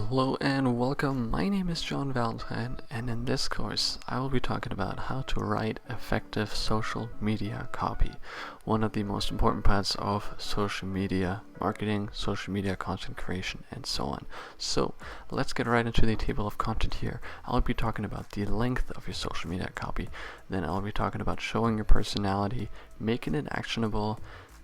Hello and welcome. My name is John Valentine, and in this course I will be talking about how to write effective social media copy, one of the most important parts of social media marketing, social media content creation, and so on. So let's get right into the table of content here. I'll be talking about the length of your social media copy, then I'll be talking about showing your personality, making it actionable,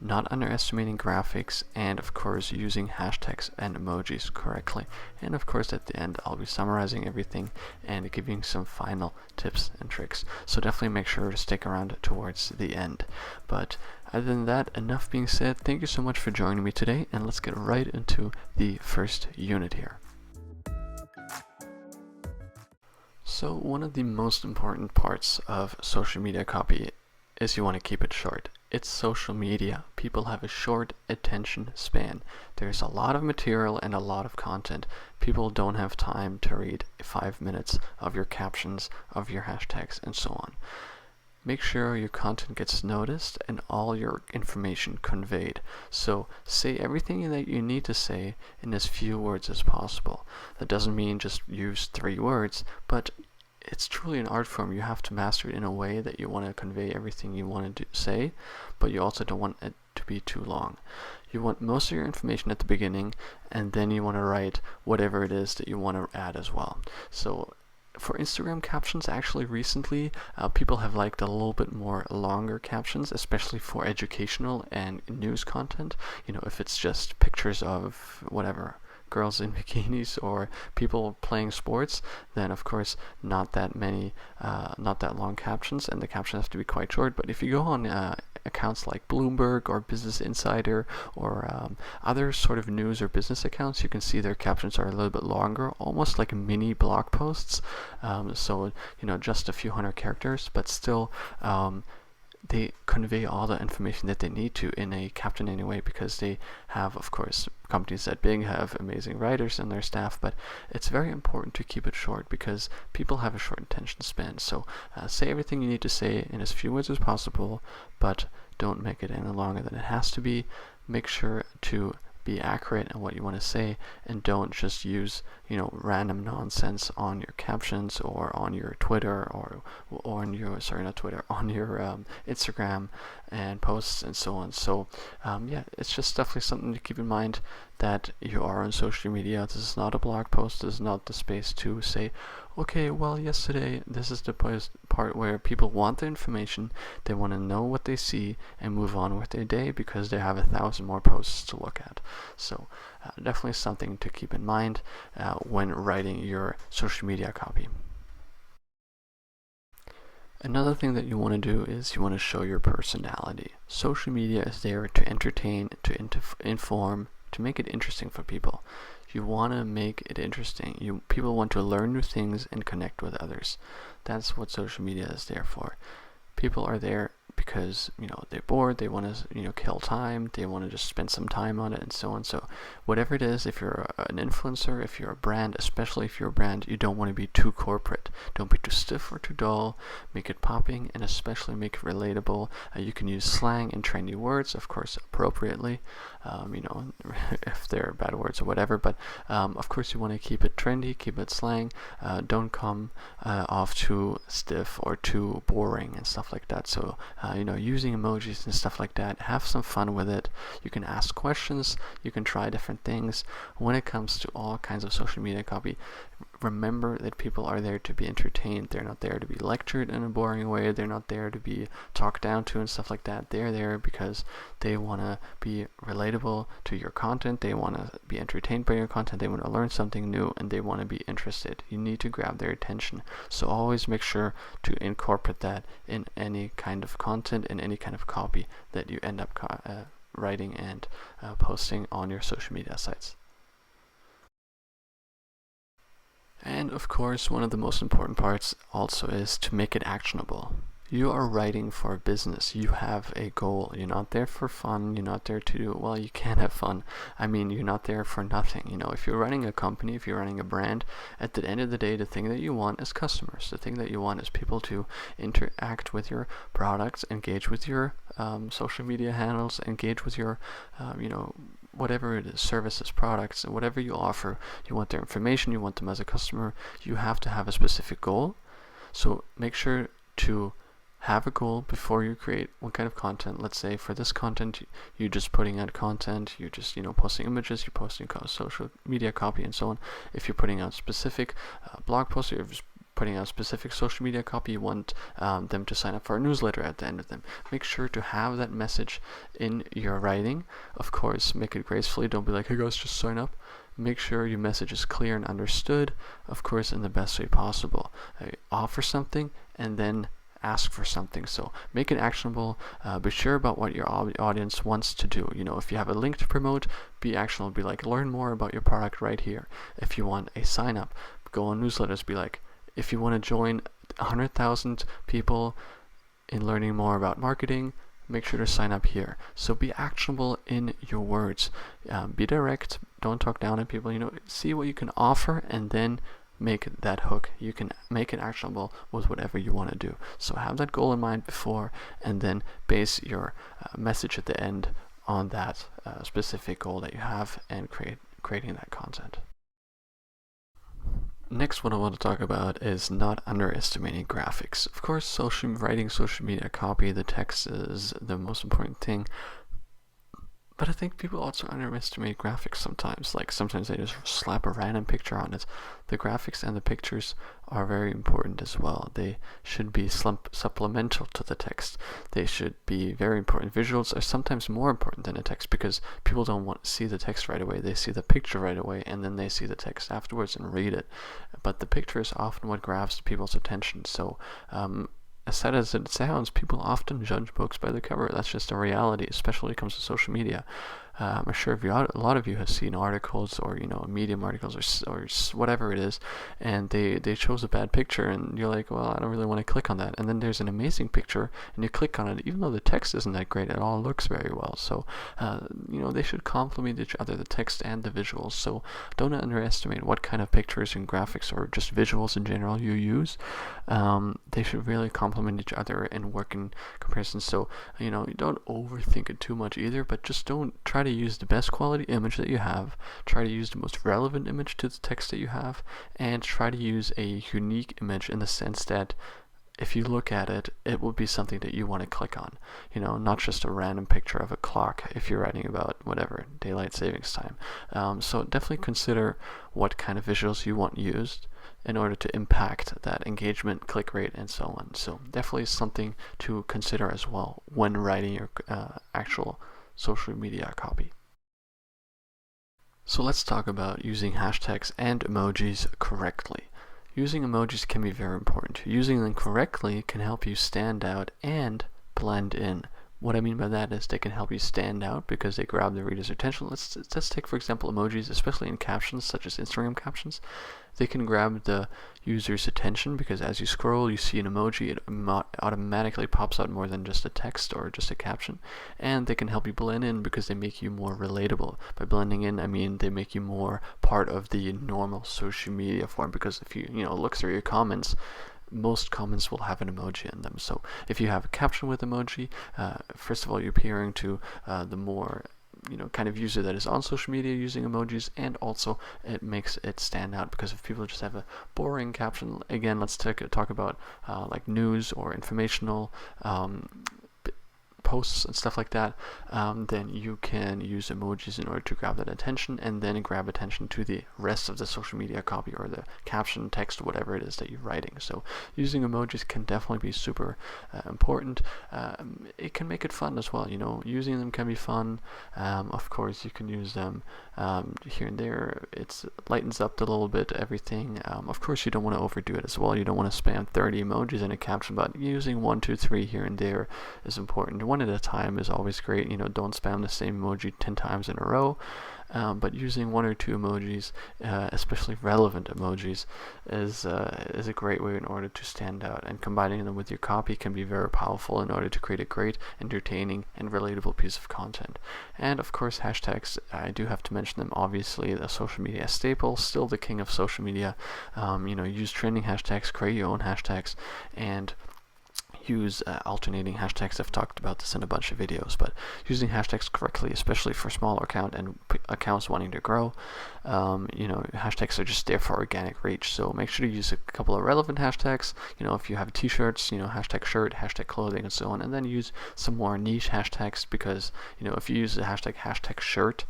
not underestimating graphics, and of course using hashtags and emojis correctly. And of course at the end I'll be summarizing everything and giving some final tips and tricks. So definitely make sure to stick around towards the end. But other than that, enough being said, thank you so much for joining me today, and let's get right into the first unit here. So one of the most important parts of social media copy is you want to keep it short. It's social media. People have a short attention span. There's a lot of material and a lot of content. People don't have time to read 5 minutes of your captions, of your hashtags, and so on. Make sure your content gets noticed and all your information conveyed. So say everything that you need to say in as few words as possible. That doesn't mean just use 3 words, but it's truly an art form. You have to master it in a way that you want to convey everything you want to say, but you also don't want it to be too long. You want most of your information at the beginning, and then you want to write whatever it is that you want to add as well. So for Instagram captions, actually recently people have liked a little bit more longer captions, especially for educational and news content. You know, if it's just pictures of whatever, girls in bikinis or people playing sports, then of course not that long captions, and the captions have to be quite short. But if you go on accounts like Bloomberg or Business Insider or other sort of news or business accounts, you can see their captions are a little bit longer, almost like mini blog posts. So just a few hundred characters, but still they convey all the information that they need to in a caption anyway, because they have, of course, companies that big have amazing writers in their staff, but it's very important to keep it short because people have a short attention span. So say everything you need to say in as few words as possible, but don't make it any longer than it has to be. Make sure to be accurate in what you want to say, and don't just use random nonsense on your captions or on your Twitter or on your on your Instagram and posts and so on. So it's just definitely something to keep in mind, that you are on social media. This is not a blog post. This is not the space to say, okay, well, yesterday, this is the part where people want the information, they want to know what they see and move on with their day because they have 1,000 more posts to look at. So definitely something to keep in mind when writing your social media copy. Another thing that you want to do is you want to show your personality. Social media is there to entertain, to inform, to make it interesting for people. You want to make it interesting. People want to learn new things and connect with others. That's what social media is there for. People are there because they're bored, they want to kill time, they want to just spend some time on it, and so on. So whatever it is, if you're an influencer, if you're a brand, especially if you're a brand, you don't want to be too corporate. Don't be too stiff or too dull. Make it popping, and especially make it relatable. You can use slang and trendy words, of course, appropriately, if they're bad words or whatever, but of course you want to keep it trendy, keep it slang. Don't come off too stiff or too boring and stuff like that. So using emojis and stuff like that, have some fun with it. You can ask questions, you can try different things. When it comes to all kinds of social media copy, remember that people are there to be entertained. They're not there to be lectured in a boring way. They're not there to be talked down to and stuff like that. They're there because they want to be relatable to your content. They want to be entertained by your content. They want to learn something new, and they want to be interested. You need to grab their attention. So always make sure to incorporate that in any kind of content, in any kind of copy that you end up writing and posting on your social media sites. And of course, one of the most important parts also is to make it actionable. You are writing for a business. You have a goal. You're not there for fun. You're not there to do, well, you can have fun. I mean, you're not there for nothing. If you're running a company, if you're running a brand, at the end of the day, the thing that you want is customers. The thing that you want is people to interact with your products, engage with your social media handles, engage with your, whatever it is, services, products, and whatever you offer, you want their information, you want them as a customer, you have to have a specific goal. So make sure to have a goal before you create what kind of content. Let's say for this content, you're just putting out content, you're just posting images, you're posting social media copy and so on. If you're putting out specific blog posts, you're just putting out specific social media copy, you want them to sign up for a newsletter at the end of them. Make sure to have that message in your writing. Of course, make it gracefully. Don't be like, hey guys, just sign up. Make sure your message is clear and understood, of course, in the best way possible. Offer something and then ask for something. So make it actionable. Be sure about what your audience wants to do. If you have a link to promote, be actionable. Be like, learn more about your product right here. If you want a sign up, go on newsletters. Be like, if you want to join 100,000 people in learning more about marketing, make sure to sign up here. So be actionable in your words. Be direct. Don't talk down at people. See what you can offer and then make that hook. You can make it actionable with whatever you want to do. So have that goal in mind before, and then base your message at the end on that specific goal that you have, and creating that content. Next, what I want to talk about is not underestimating graphics. Of course, writing social media copy, the text is the most important thing. But I think people also underestimate graphics sometimes. Like sometimes they just slap a random picture on it. The graphics and the pictures are very important as well. They should be supplemental to the text. They should be very important. Visuals are sometimes more important than the text because people don't want to see the text right away. They see the picture right away and then they see the text afterwards and read it. But the picture is often what grabs people's attention. So as sad as it sounds, people often judge books by the cover. That's just a reality, especially when it comes to social media. I'm sure a lot of you have seen articles or Medium articles or whatever it is, and they chose a bad picture, and you're like, well, I don't really want to click on that. And then there's an amazing picture, and you click on it, even though the text isn't that great, it all looks very well. So they should complement each other, the text and the visuals. So don't underestimate what kind of pictures and graphics or just visuals in general you use. They should really complement each other and work in comparison. So you don't overthink it too much either, but just don't try to use the best quality image that you have. Try to use the most relevant image to the text that you have, and try to use a unique image in the sense that if you look at it, it will be something that you want to click on. Not just a random picture of a clock if you're writing about whatever, daylight savings time. So definitely consider what kind of visuals you want used in order to impact that engagement, click rate, and so on. So definitely something to consider as well when writing your actual social media copy. So let's talk about using hashtags and emojis correctly. Using emojis can be very important. Using them correctly can help you stand out and blend in. What I mean by that is they can help you stand out because they grab the reader's attention. Let's take, for example, emojis, especially in captions, such as Instagram captions. They can grab the user's attention because as you scroll, you see an emoji, it automatically pops out more than just a text or just a caption. And they can help you blend in because they make you more relatable. By blending in, I mean they make you more part of the normal social media form, because if you look through your comments, most comments will have an emoji in them. So if you have a caption with emoji, first of all, you're appearing to the more kind of user that is on social media using emojis, and also it makes it stand out because if people just have a boring caption, again, let's talk about like news or informational posts and stuff like that, then you can use emojis in order to grab that attention and then grab attention to the rest of the social media copy or the caption, text, whatever it is that you're writing. So using emojis can definitely be super important. It can make it fun as well. Using them can be fun. Of course, you can use them here and there. It lightens up a little bit everything. Of course, you don't want to overdo it as well. You don't want to spam 30 emojis in a caption, but using 1, 2, 3 here and there is important. One at a time is always great. Don't spam the same emoji 10 times in a row. But using 1 or 2 emojis, especially relevant emojis, is a great way in order to stand out. And combining them with your copy can be very powerful in order to create a great, entertaining, and relatable piece of content. And of course, hashtags, I do have to mention them. Obviously, the social media staple, still the king of social media. Use trending hashtags, create your own hashtags, and use alternating hashtags. I've talked about this in a bunch of videos, but using hashtags correctly, especially for smaller accounts wanting to grow, hashtags are just there for organic reach. So make sure to use a couple of relevant hashtags. If you have t-shirts, hashtag shirt, hashtag clothing, and so on, and then use some more niche hashtags, because if you use the hashtag shirt,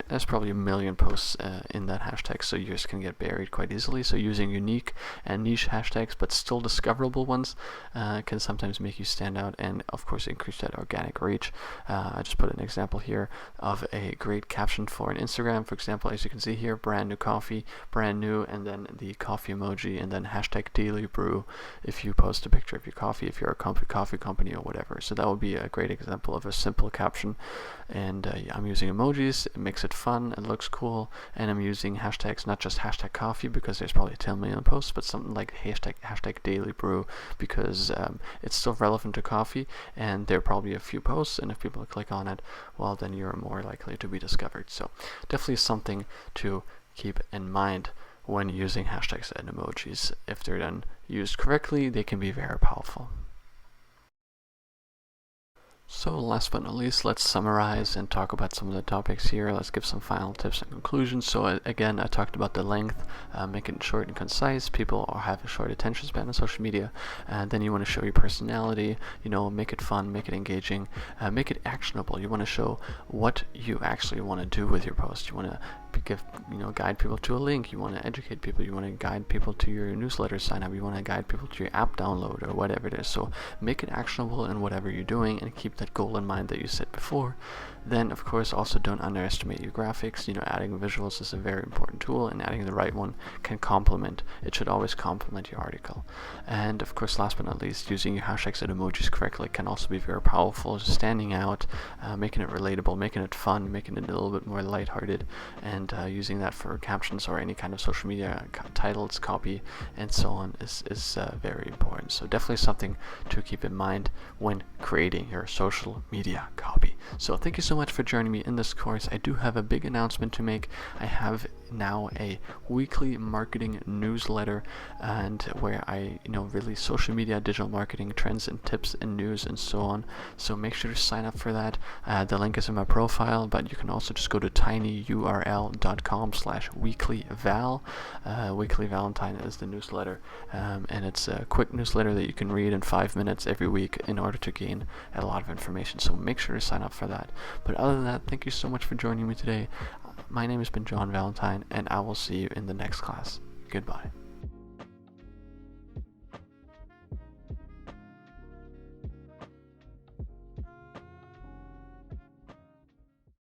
there's probably a million posts in that hashtag, so yours can get buried quite easily. So using unique and niche hashtags, but still discoverable ones, can sometimes make you stand out, and of course increase that organic reach. I just put an example here of a great caption for an Instagram. For example, as you can see here, brand new coffee, brand new, and then the coffee emoji, and then hashtag daily brew if you post a picture of your coffee, if you're a coffee company or whatever. So that would be a great example of a simple caption. And I'm using emojis. It makes it fun, it looks cool, and I'm using hashtags, not just hashtag coffee because there's probably 10 million posts, but something like hashtag daily brew, because it's still relevant to coffee, and there are probably a few posts, and if people click on it, well, then you're more likely to be discovered. So definitely something to keep in mind when using hashtags and emojis. If they're done used correctly, they can be very powerful. So last but not least, let's summarize and talk about some of the topics here. Let's give some final tips and conclusions. So again, I talked about the length, making it short and concise. People have a short attention span on social media, and then you want to show your personality, make it fun, make it engaging, make it actionable. You want to show what you actually want to do with your post. You want to guide people to a link. You want to educate people. You want to guide people to your newsletter sign up. You want to guide people to your app download or whatever it is. So make it actionable in whatever you're doing, and keep that goal in mind that you set before. Then, of course, also don't underestimate your graphics. Adding visuals is a very important tool, and adding the right one can complement. It should always complement your article. And, of course, last but not least, using your hashtags and emojis correctly can also be very powerful. Just standing out, making it relatable, making it fun, making it a little bit more lighthearted, and using that for captions or any kind of social media titles, copy, and so on is very important. So definitely something to keep in mind when creating your social media copy. So thank you so much for joining me in this course. I do have a big announcement to make. I have now a weekly marketing newsletter, and where I release social media, digital marketing trends and tips and news and so on. So make sure to sign up for that. The link is in my profile, but you can also just go to tinyurl.com/weeklyval. Weekly Valentine is the newsletter, and it's a quick newsletter that you can read in 5 minutes every week in order to gain a lot of information. So make sure to sign up for that. But other than that, thank you so much for joining me today. My name has been John Valentine, and I will see you in the next class. Goodbye.